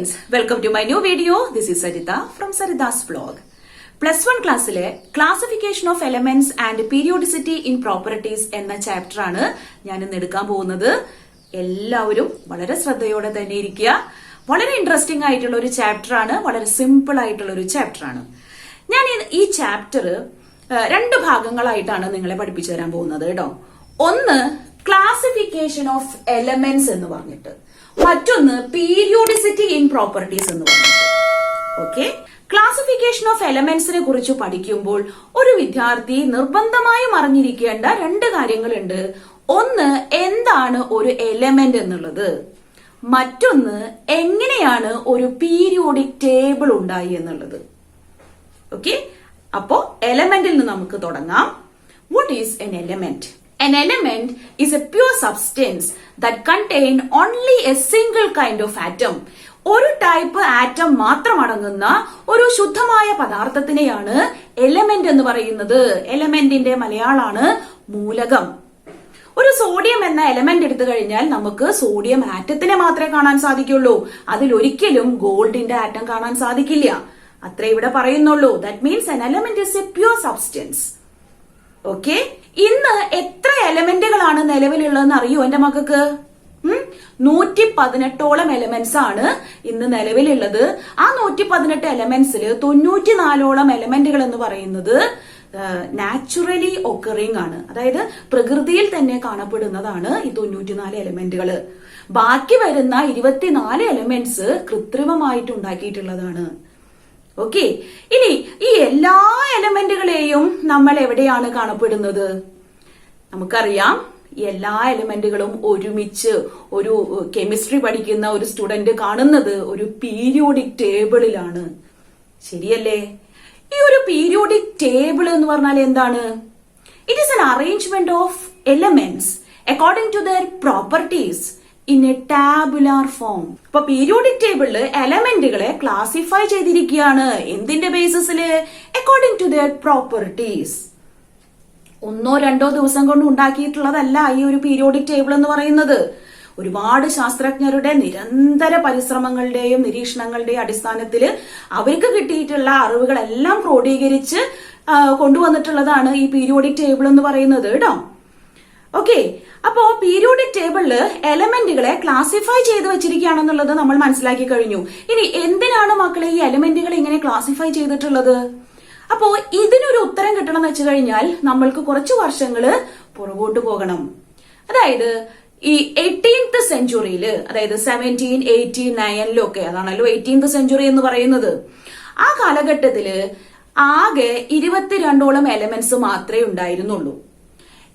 friends, welcome to my new video. This is Sarita from Sarita's vlog. Plus 1 ക്ലാസ്സിലെ classification of elements and periodicity in properties എന്ന chapter ആണ് ഞാൻ ഇന്ന് എടുക്കാൻ പോകുന്നത്. എല്ലാവരും വളരെ ശ്രദ്ധയോടെ തന്നെ ഇരിക്കുക. വളരെ ഇൻട്രസ്റ്റിംഗ് ആയിട്ടുള്ള ഒരു ചാപ്റ്റർ ആണ്, വളരെ സിമ്പിൾ ആയിട്ടുള്ള ഒരു ചാപ്റ്റർ ആണ്. ഞാൻ ഈ ചാപ്റ്റർ രണ്ട് ഭാഗങ്ങളായിട്ടാണ് നിങ്ങളെ പഠിപ്പിച്ചു തരാൻ പോകുന്നത് കേട്ടോ. ഒന്ന് ക്ലാസിഫിക്കേഷൻ ഓഫ് എലമെന്റ്സ് എന്ന് പറഞ്ഞിട്ട്, മറ്റൊന്ന് പീരിയോഡിസിറ്റി ഇൻ പ്രോപ്പർട്ടീസ് എന്ന് പറഞ്ഞിട്ട്. ഓക്കെ, ക്ലാസിഫിക്കേഷൻ ഓഫ് എലമെന്റ്സിനെ കുറിച്ച് പഠിക്കുമ്പോൾ ഒരു വിദ്യാർത്ഥി നിർബന്ധമായും അറിഞ്ഞിരിക്കേണ്ട രണ്ട് കാര്യങ്ങളുണ്ട്. ഒന്ന്, എന്താണ് ഒരു എലമെന്റ് എന്നുള്ളത്. മറ്റൊന്ന്, എങ്ങനെയാണ് ഒരു പീരിയോഡിക് ടേബിൾ ഉണ്ടായി എന്നുള്ളത്. ഓക്കെ, അപ്പോ എലമെന്റിൽ നിന്ന് നമുക്ക് തുടങ്ങാം. What is N element? An element is a pure substance that contain only a single kind of atom. ഒരു ടൈപ്പ് ആറ്റം മാത്രം അടങ്ങുന്ന ഒരു ശുദ്ധമായ പദാർത്ഥത്തിനെയാണ് എലമെന്റ് എന്ന് പറയുന്നത്. എലമെന്റിന്റെ മലയാളാണ് മൂലകം. ഒരു സോഡിയം എന്ന എലമെന്റ് എടുത്തു കഴിഞ്ഞാൽ നമുക്ക് സോഡിയം ആറ്റത്തിനെ മാത്രമേ കാണാൻ സാധിക്കുള്ളൂ. അതിലൊരിക്കലും ഗോൾഡിന്റെ ആറ്റം കാണാൻ സാധിക്കില്ല. അത്രേ ഇവിടെ പറയുന്നുള്ളൂ. That means an element is a pure substance. Okay, ഇന്ന് എത്ര എലമെന്റുകളാണ് നിലവിലുള്ളതെന്ന് അറിയോ എന്റെ മക്കൾക്ക്? 118ഓളം എലമെന്റ്സ് ആണ് ഇന്ന് നിലവിലുള്ളത്. ആ 118 എലമെന്റ്സിൽ 94ഓളം എലമെന്റുകൾ എന്ന് പറയുന്നത് നാച്ചുറലി ഒക്കറിംഗ് ആണ്. അതായത് പ്രകൃതിയിൽ തന്നെ കാണപ്പെടുന്നതാണ് ഈ 94 എലമെന്റുകൾ. ബാക്കി വരുന്ന 24 എലമെന്റ്സ് കൃത്രിമമായിട്ട് ഉണ്ടാക്കിയിട്ടുള്ളതാണ്. ഓക്കെ, ഇനി ഈ എല്ലാ എലമെന്റുകളെയും നമ്മൾ എവിടെയാണ് കാണപ്പെടുന്നത്? നമുക്കറിയാം, എല്ലാ എലമെന്റുകളും ഒരുമിച്ച് ഒരു കെമിസ്ട്രി പഠിക്കുന്ന ഒരു സ്റ്റുഡന്റ് കാണുന്നത് ഒരു പീരിയോഡിക് ടേബിളിലാണ്. ശരിയല്ലേ? ഈ ഒരു പീരിയോഡിക് ടേബിൾ എന്ന് പറഞ്ഞാൽ എന്താണ്? It is an arrangement of elements according to their properties in a tabular form. അപ്പൊ പീരിയോഡിക് ടേബിളില് എലമെന്റുകളെ ക്ലാസിഫൈ ചെയ്തിരിക്കുകയാണ്. എന്തിന്റെ ബേസിസില്? According to their properties. ഒന്നോ രണ്ടോ ദിവസം കൊണ്ട് ഉണ്ടാക്കിയിട്ടുള്ളതല്ല ഈ ഒരു പീരിയോഡിക് ടേബിൾ എന്ന് പറയുന്നത്. ഒരുപാട് ശാസ്ത്രജ്ഞരുടെ നിരന്തര പരിശ്രമങ്ങളുടെയും നിരീക്ഷണങ്ങളുടെയും അടിസ്ഥാനത്തില് അവർക്ക് കിട്ടിയിട്ടുള്ള അറിവുകളെല്ലാം ക്രോഡീകരിച്ച് കൊണ്ടുവന്നിട്ടുള്ളതാണ് ഈ പീരിയോഡിക് ടേബിൾ എന്ന് പറയുന്നത് കേട്ടോ. ഓക്കെ, അപ്പോ പീരിയോഡിക് ടേബിളില് എലമെന്റുകളെ ക്ലാസിഫൈ ചെയ്ത് വെച്ചിരിക്കുകയാണെന്നുള്ളത് നമ്മൾ മനസ്സിലാക്കി കഴിഞ്ഞു. ഇനി എന്തിനാണ് മക്കളെ ഈ എലമെന്റുകൾ ഇങ്ങനെ ക്ലാസിഫൈ ചെയ്തിട്ടുള്ളത്? അപ്പോ ഇതിനൊരു ഉത്തരം കിട്ടണം എന്ന് വെച്ച് കഴിഞ്ഞാൽ നമ്മൾക്ക് കുറച്ച് വർഷങ്ങള് പുറകോട്ട് പോകണം. അതായത് ഈ 18th സെഞ്ചുറിയില്, അതായത് 1789 അതാണല്ലോ 18th സെഞ്ചുറി എന്ന് പറയുന്നത്. ആ കാലഘട്ടത്തില് ആകെ 22ഓളം എലമെന്റ്സ് മാത്രമേ ഉണ്ടായിരുന്നുള്ളൂ.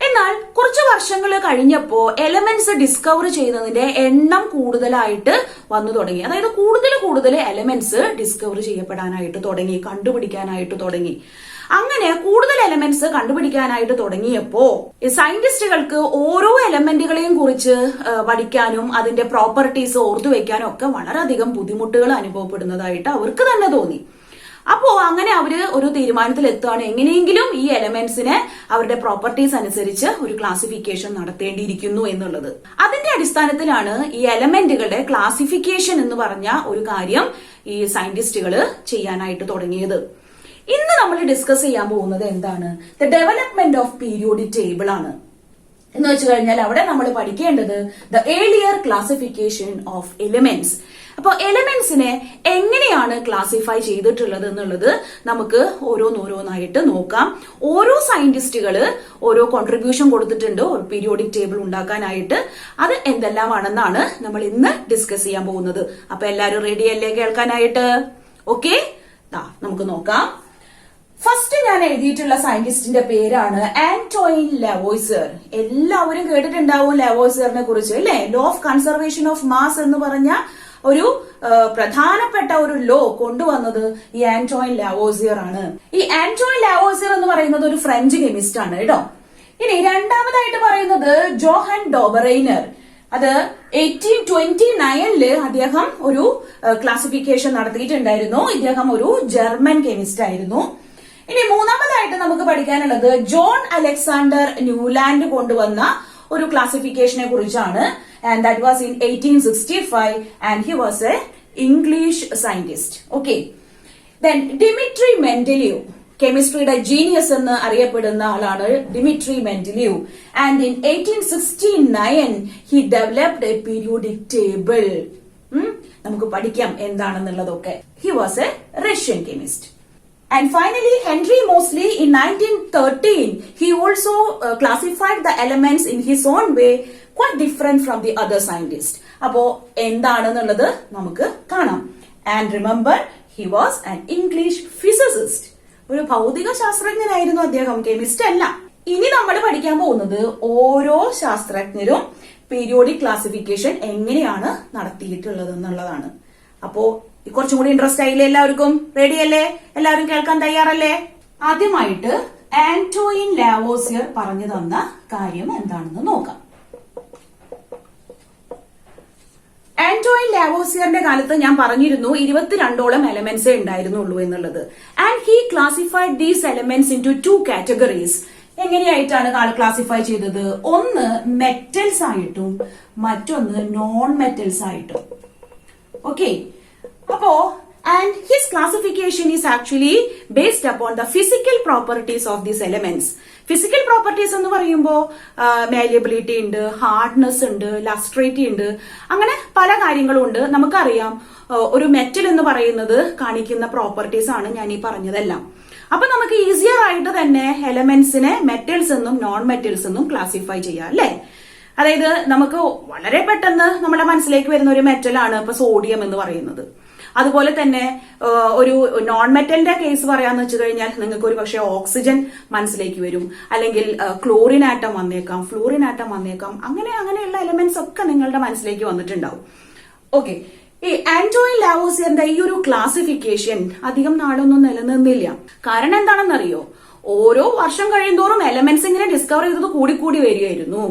എന്നാൽ കുറച്ച് വർഷങ്ങൾ കഴിഞ്ഞപ്പോ എലമെന്റ്സ് ഡിസ്കവർ ചെയ്യുന്നതിന്റെ എണ്ണം കൂടുതലായിട്ട് വന്നു തുടങ്ങി. അതായത് കൂടുതൽ എലമെന്റ്സ് ഡിസ്കവർ ചെയ്യപ്പെടാനായിട്ട് തുടങ്ങി, കണ്ടുപിടിക്കാനായിട്ട് തുടങ്ങി. അങ്ങനെ കൂടുതൽ എലമെന്റ്സ് കണ്ടുപിടിക്കാനായിട്ട് തുടങ്ങിയപ്പോ സയന്റിസ്റ്റുകൾക്ക് ഓരോ എലമെന്റുകളെയും കുറിച്ച് പഠിക്കാനും അതിന്റെ പ്രോപ്പർട്ടീസ് ഓർത്തുവെക്കാനും ഒക്കെ വളരെയധികം ബുദ്ധിമുട്ടുകൾ അനുഭവപ്പെടുന്നതായിട്ട് അവർക്ക് തന്നെ തോന്നി. അപ്പോ അങ്ങനെ അവര് ഒരു തീരുമാനത്തിൽ എത്തുകയാണ്, എങ്ങനെയെങ്കിലും ഈ എലമെന്റ്സിനെ അവരുടെ പ്രോപ്പർട്ടീസ് അനുസരിച്ച് ഒരു ക്ലാസിഫിക്കേഷൻ നടത്തേണ്ടിയിരിക്കുന്നു എന്നുള്ളത്. അതിന്റെ അടിസ്ഥാനത്തിലാണ് ഈ എലമെന്റുകളുടെ ക്ലാസിഫിക്കേഷൻ എന്ന് പറഞ്ഞ ഒരു കാര്യം ഈ സയന്റിസ്റ്റുകൾ ചെയ്യാനായിട്ട് തുടങ്ങിയത്. ഇന്ന് നമ്മൾ ഡിസ്കസ് ചെയ്യാൻ പോകുന്നത് എന്താണ്? The development of periodic table ആണ്. എന്ന് വെച്ച് കഴിഞ്ഞാൽ അവിടെ നമ്മൾ പഠിക്കേണ്ടത് the earlier classification of elements. അപ്പൊ എലിമെന്റ്സിനെ എങ്ങനെയാണ് ക്ലാസിഫൈ ചെയ്തിട്ടുള്ളത് എന്നുള്ളത് നമുക്ക് ഓരോന്നോരോന്നായിട്ട് നോക്കാം. ഓരോ സയന്റിസ്റ്റുകള് ഓരോ കോൺട്രിബ്യൂഷൻ കൊടുത്തിട്ടുണ്ട് ഒരു പീരിയോഡിക് ടേബിൾ ഉണ്ടാക്കാനായിട്ട്. അത് എന്തെല്ലാമാണെന്നാണ് നമ്മൾ ഇന്ന് ഡിസ്കസ് ചെയ്യാൻ പോകുന്നത്. അപ്പൊ എല്ലാവരും റെഡി അല്ലേ കേൾക്കാനായിട്ട്? ഓക്കെ, നമുക്ക് നോക്കാം. ഫസ്റ്റ് ഞാൻ എഴുതിയിട്ടുള്ള സയന്റിസ്റ്റിന്റെ പേരാണ് ആന്റോയിൻ ലാവോയ്സർ. എല്ലാവരും കേട്ടിട്ടുണ്ടാവും ലാവോയ്സറിനെ കുറിച്ച് അല്ലെ? Law of conservation of mass എന്ന് പറഞ്ഞ ഒരു പ്രധാനപ്പെട്ട ഒരു ലോ കൊണ്ടുവന്നത് ഈ ആന്റോയിൻ ലാവോസിയർ ആണ്. ഈ ആന്റോയിൻ ലാവോസിയർ എന്ന് പറയുന്നത് ഒരു ഫ്രഞ്ച് കെമിസ്റ്റ് ആണ് കേട്ടോ. ഇനി രണ്ടാമതായിട്ട് പറയുന്നത് ജോഹൻ ഡോബറൈനർ. അത് 1829 അദ്ദേഹം ഒരു ക്ലാസിഫിക്കേഷൻ നടത്തിയിട്ടുണ്ടായിരുന്നു. ഇദ്ദേഹം ഒരു ജർമ്മൻ കെമിസ്റ്റ് ആയിരുന്നു. ഇനി മൂന്നാമതായിട്ട് നമുക്ക് പഠിക്കാനുള്ളത് ജോൺ അലക്സാണ്ടർ ന്യൂലാൻഡ് കൊണ്ടുവന്ന ഒരു ക്ലാസിഫിക്കേഷനെ കുറിച്ചാണ്. And that was in 1865 and he was a English scientist. Okay, then Dmitri Mendeleev, കെമിസ്ട്രിയുടെ ജീനിയസ് എന്ന് അറിയപ്പെടുന്ന ആളാണ് Dmitri Mendeleev. And in 1869 he developed a periodic table. നമുക്ക് പഠിക്കാം എന്താണെന്നുള്ളതൊക്കെ. He was a Russian chemist. And finally, Henry Moseley in 1913, he also classified the elements in his own way, quite different from the other scientists. അപ്പോ എന്താണെന്നുള്ളത് നമുക്ക് കാണാം. And remember, he was an English physicist. ഒരു ഭൗതിക ശാസ്ത്രജ്ഞനായിരുന്നു അദ്ദേഹം, chemist അല്ല. ഇനി നമ്മൾ പഠിക്കാൻ പോകുന്നത് ഓരോ ശാസ്ത്രജ്ഞരും പീരിയോഡിക് ക്ലാസിഫിക്കേഷൻ എങ്ങനെയാണ് നടത്തിയിട്ടുള്ളത് എന്നുള്ളതാണ്. അപ്പോ കുറച്ചും കൂടി ഇൻട്രസ്റ്റ് ആയില്ലേ എല്ലാവർക്കും? റെഡി അല്ലേ? എല്ലാവരും കേൾക്കാൻ തയ്യാറല്ലേ? ആദ്യമായിട്ട് ആന്റോയിൻ ലാവോസിയർ പറഞ്ഞു തന്ന കാര്യം എന്താണെന്ന് നോക്കാം. ആന്റോയിൻ ലാവോസിയറിന്റെ കാലത്ത് ഞാൻ പറഞ്ഞിരുന്നു 22ഓളം എലമെന്റ്സേ ഉണ്ടായിരുന്നുള്ളൂ എന്നുള്ളത്. And he classified these elements into 2 categories. എങ്ങനെയായിട്ടാണ് ക്ലാസിഫൈ ചെയ്തത്? ഒന്ന് മെറ്റൽസ് ആയിട്ടും മറ്റൊന്ന് നോൺ മെറ്റൽസ് ആയിട്ടും. ഓക്കെ, അപ്പോ and his classification is actually based upon the physical properties of these elements. Physical properties എന്ന് പറയുമ്പോൾ മാലിയബിലിറ്റി ഉണ്ട്, ഹാർഡ്നെസ് ഉണ്ട്, ലസ്ട്രേറ്റി ഉണ്ട്, അങ്ങനെ പല കാര്യങ്ങളും ഉണ്ട്. നമുക്കറിയാം ഒരു മെറ്റൽ എന്ന് പറയുന്നത് കാണിക്കുന്ന പ്രോപ്പർട്ടീസ് ആണ് ഞാൻ ഈ പറഞ്ഞതെല്ലാം. അപ്പൊ നമുക്ക് ഈസിയർ ആയിട്ട് തന്നെ എലമെന്റ്സിനെ മെറ്റൽസ് എന്നും നോൺ മെറ്റൽസ് എന്നും ക്ലാസിഫൈ ചെയ്യാം അല്ലെ? അതായത് നമുക്ക് വളരെ പെട്ടെന്ന് നമ്മുടെ മനസ്സിലേക്ക് വരുന്ന ഒരു മെറ്റലാണ് ഇപ്പൊ സോഡിയം എന്ന് പറയുന്നത്. അതുപോലെ തന്നെ ഒരു നോൺ മെറ്റലിന്റെ കേസ് പറയാന്ന് വെച്ച് കഴിഞ്ഞാൽ നിങ്ങൾക്ക് ഒരു പക്ഷേ ഓക്സിജൻ മനസ്സിലേക്ക് വരും, അല്ലെങ്കിൽ ക്ലോറിൻ ആറ്റം വന്നേക്കാം, ഫ്ലൂറിൻ ആറ്റം വന്നേക്കാം, അങ്ങനെയുള്ള എലമെന്റ്സ് ഒക്കെ നിങ്ങളുടെ മനസ്സിലേക്ക് വന്നിട്ടുണ്ടാവും. ഓക്കെ, ഈ ആന്റോയിൻ ലാവോസിയറിന്റെ ഈ ഒരു ക്ലാസിഫിക്കേഷൻ അധികം നാളൊന്നും നിലനിന്നില്ല. കാരണം എന്താണെന്നറിയോ? ഓരോ വർഷം കഴിയുന്തോറും എലമെന്റ്സ് ഇങ്ങനെ ഡിസ്കവർ ചെയ്തത് കൂടിക്കൂടി വരികയായിരുന്നു.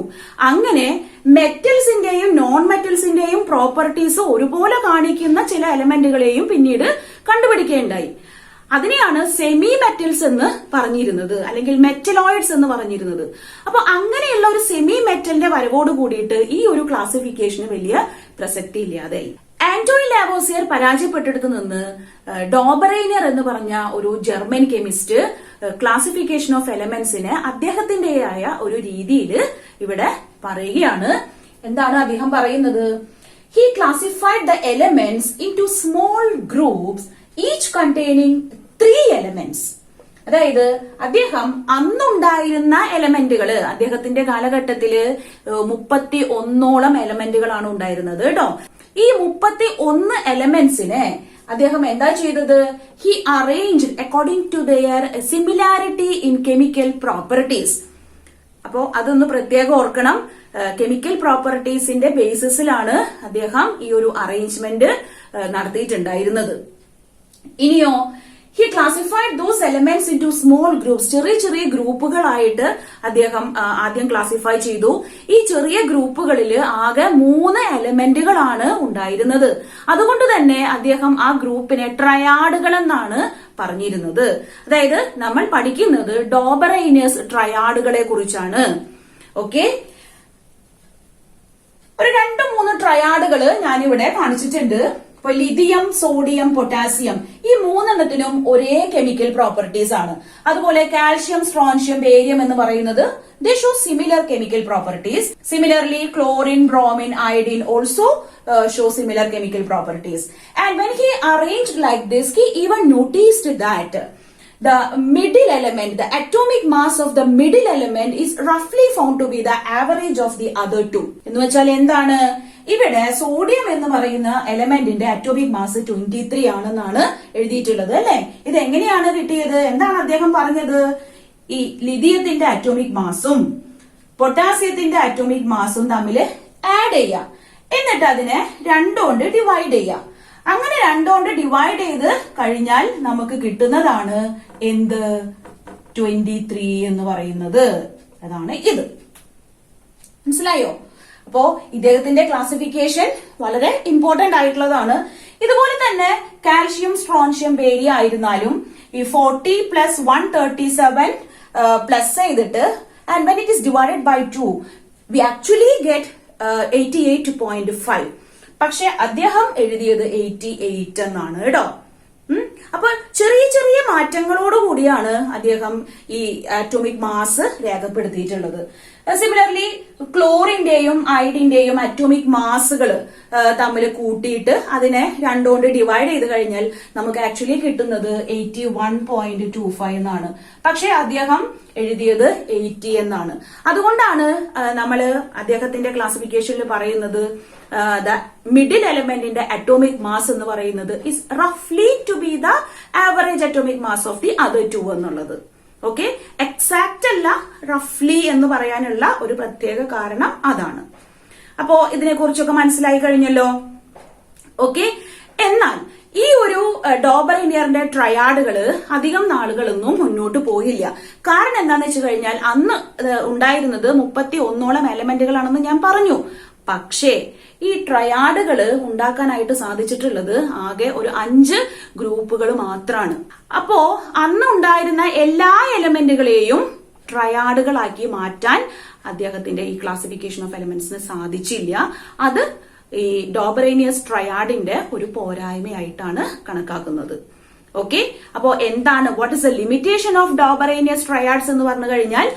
അങ്ങനെ മെറ്റൽസിന്റെയും നോൺ മെറ്റൽസിന്റെയും പ്രോപ്പർട്ടീസ് ഒരുപോലെ കാണിക്കുന്ന ചില എലമെന്റുകളെയും പിന്നീട് കണ്ടുപിടിക്കുകയുണ്ടായി. അതിനെയാണ് സെമി മെറ്റൽസ് എന്ന് പറഞ്ഞിരുന്നത്, അല്ലെങ്കിൽ മെറ്റലോയിഡ്സ് എന്ന് പറഞ്ഞിരുന്നത്. അപ്പൊ അങ്ങനെയുള്ള ഒരു സെമി മെറ്റലിന്റെ വരവോട് കൂടിയിട്ട് ഈ ഒരു ക്ലാസിഫിക്കേഷന് വലിയ പ്രസക്തി ഇല്ലാതായി. ആന്റോയിൻ ലാവോസിയർ പരാജയപ്പെട്ടെടുത്ത് നിന്ന് ഡോബറൈനർ എന്ന് പറഞ്ഞ ഒരു ജർമ്മൻ കെമിസ്റ്റ് ക്ലാസിഫിക്കേഷൻ ഓഫ് എലമെന്റ്സിനെ അദ്ദേഹത്തിന്റെതായ ഒരു രീതിയിൽ ഇവിടെ പറയുകയാണ്. എന്താണ് അദ്ദേഹം പറയുന്നത്? He classified the elements into small groups each containing 3 elements. അതായത് അദ്ദേഹം അന്നുണ്ടായിരുന്ന എലമെന്റുകള്, അദ്ദേഹത്തിന്റെ കാലഘട്ടത്തില് 31ഓളം എലമെന്റുകളാണ് ഉണ്ടായിരുന്നത് കേട്ടോ. ഈ 31 എലമെന്റ്സിനെ അദ്ദേഹം എന്താ ചെയ്തത്? He arrange according to their similarity in chemical properties. അപ്പോ അതൊന്ന് പ്രത്യേകം ഓർക്കണം. കെമിക്കൽ പ്രോപ്പർട്ടീസിന്റെ ബേസിസിലാണ് അദ്ദേഹം ഈ ഒരു അറേഞ്ച്മെന്റ് നടത്തിയിട്ടുണ്ടായിരുന്നത്. ഇനിയോ, he classified those elements into small groups. ചെറിയ ചെറിയ ഗ്രൂപ്പുകളായിട്ട് അദ്ദേഹം ആദ്യം ക്ലാസിഫൈ ചെയ്തു. ഈ ചെറിയ ഗ്രൂപ്പുകളിൽ ആകെ 3 എലമെന്റുകളാണ് ഉണ്ടായിരുന്നത്. അതുകൊണ്ട് തന്നെ അദ്ദേഹം ആ ഗ്രൂപ്പിനെ ട്രയാഡുകൾ എന്നാണ് പറഞ്ഞിരുന്നത്. അതായത് നമ്മൾ പഠിക്കുന്നത് ഡോബറൈനേഴ്സ് ട്രയാഡുകളെ കുറിച്ചാണ്. ഓക്കെ, ഒരു 2-3 ട്രയാഡുകൾ ഞാനിവിടെ കാണിച്ചിട്ടുണ്ട്. ഇപ്പൊ ലിഥിയം, സോഡിയം, പൊട്ടാസ്യം, ഈ 3 ഒരേ കെമിക്കൽ പ്രോപ്പർട്ടീസ് ആണ്. അതുപോലെ കാൽഷ്യം, സ്ട്രോൺഷ്യം, ബേരിയം എന്ന് പറയുന്നത് they show similar chemical properties. Similarly, chlorine, bromine, iodine also show similar chemical properties. And when he arranged like this, he even noticed that the middle element, the atomic mass of the middle element is roughly found to be the average of the other two. എന്ന് വെച്ചാൽ എന്താണ്? ഇവിടെ sodium എന്ന് പറയുന്ന എലമെന്റിന്റെ atomic mass 23 ആണെന്നാണ് എഴുതിയിട്ടുള്ളത് അല്ലെ? ഇത് എങ്ങനെയാണ് കിട്ടിയത്? എന്താണ് അദ്ദേഹം പറഞ്ഞത്? ഈ ലിഥിയത്തിന്റെ അറ്റോമിക് മാസും പൊട്ടാസ്യത്തിന്റെ അറ്റോമിക് മാസും തമ്മിൽ ആഡ് ചെയ്യാം, എന്നിട്ട് അതിനെ 2 കൊണ്ട് ഡിവൈഡ് ചെയ്യാം. അങ്ങനെ 2 കൊണ്ട് ഡിവൈഡ് ചെയ്ത് കഴിഞ്ഞാൽ നമുക്ക് കിട്ടുന്നതാണ് എന്ത്? 23 എന്ന് പറയുന്നത്. അതാണ് ഇത്. മനസ്സിലായോ? അപ്പോ ഇദ്ദേഹത്തിന്റെ ക്ലാസിഫിക്കേഷൻ വളരെ ഇമ്പോർട്ടന്റ് ആയിട്ടുള്ളതാണ്. ഇതുപോലെ തന്നെ കാൽഷ്യം, സ്ട്രോൺഷ്യം, ബേരിയം ആയിരുന്നാലും ഈ 40 + 137 പ്ലസ് ചെയ്തിട്ട് and when it is divided by 2 we actually get 88.5. പക്ഷെ അദ്ദേഹം എഴുതിയത് 88 എന്നാണ് കേട്ടോ. അപ്പൊ ചെറിയ ചെറിയ മാറ്റങ്ങളോട് കൂടിയാണ് അദ്ദേഹം ഈ ആറ്റോമിക് മാസ് രേഖപ്പെടുത്തിയിട്ടുള്ളത്. സിമിലർലി ക്ലോറിന്റെയും അയഡിന്റെയും അറ്റോമിക് മാസുകൾ തമ്മിൽ കൂട്ടിയിട്ട് അതിനെ 2 കൊണ്ട് ഡിവൈഡ് ചെയ്ത് കഴിഞ്ഞാൽ നമുക്ക് ആക്ച്വലി കിട്ടുന്നത് 81.25 എന്നാണ്. പക്ഷെ അദ്ദേഹം എഴുതിയത് 80 എന്നാണ്. അതുകൊണ്ടാണ് നമ്മൾ അദ്ദേഹത്തിന്റെ ക്ലാസിഫിക്കേഷനിൽ പറയുന്നത് ദ മിഡിൽ എലമെന്റിന്റെ അറ്റോമിക് മാസ് എന്ന് പറയുന്നത് is റഫ്ലി to B the average atomic mass of the other to എന്നുള്ളത്. ഓക്കെ, എക്സാക്റ്റ് അല്ല, റഫ്ലി എന്ന് പറയാനുള്ള ഒരു പ്രത്യേക കാരണം അതാണ്. അപ്പോ ഇതിനെ കുറിച്ചൊക്കെ മനസ്സിലായി കഴിഞ്ഞല്ലോ. ഓക്കെ, എന്നാൽ ഈ ഒരു ഡോബറൈനിയറിന്റെ ട്രയാഡുകള് അധികം നാളുകളൊന്നും മുന്നോട്ട് പോയില്ല. കാരണം എന്താന്ന് വെച്ച് കഴിഞ്ഞാൽ അന്ന് ഉണ്ടായിരുന്നത് 31ഓളം എലമെന്റുകളാണെന്ന് ഞാൻ പറഞ്ഞു. പക്ഷേ ഈ ട്രയാഡുകള് ഉണ്ടാക്കാനായിട്ട് സാധിച്ചിട്ടുള്ളത് ആകെ ഒരു 5 ഗ്രൂപ്പുകൾ മാത്രമാണ്. അപ്പോ അന്ന് ഉണ്ടായിരുന്ന എല്ലാ എലമെന്റുകളെയും ട്രയാഡുകളാക്കി മാറ്റാൻ അദ്ദേഹത്തിന്റെ ഈ ക്ലാസിഫിക്കേഷൻ ഓഫ് എലമെന്റ്സിന് സാധിച്ചില്ല. അത് ഈ ഡോബറേനിയസ് ട്രയാഡിന്റെ ഒരു പോരായ്മയായിട്ടാണ് കണക്കാക്കുന്നത്. ഓക്കെ, അപ്പോ എന്താണ് what is the limitation of Dobereiner's triads എന്ന് പറഞ്ഞു കഴിഞ്ഞാൽ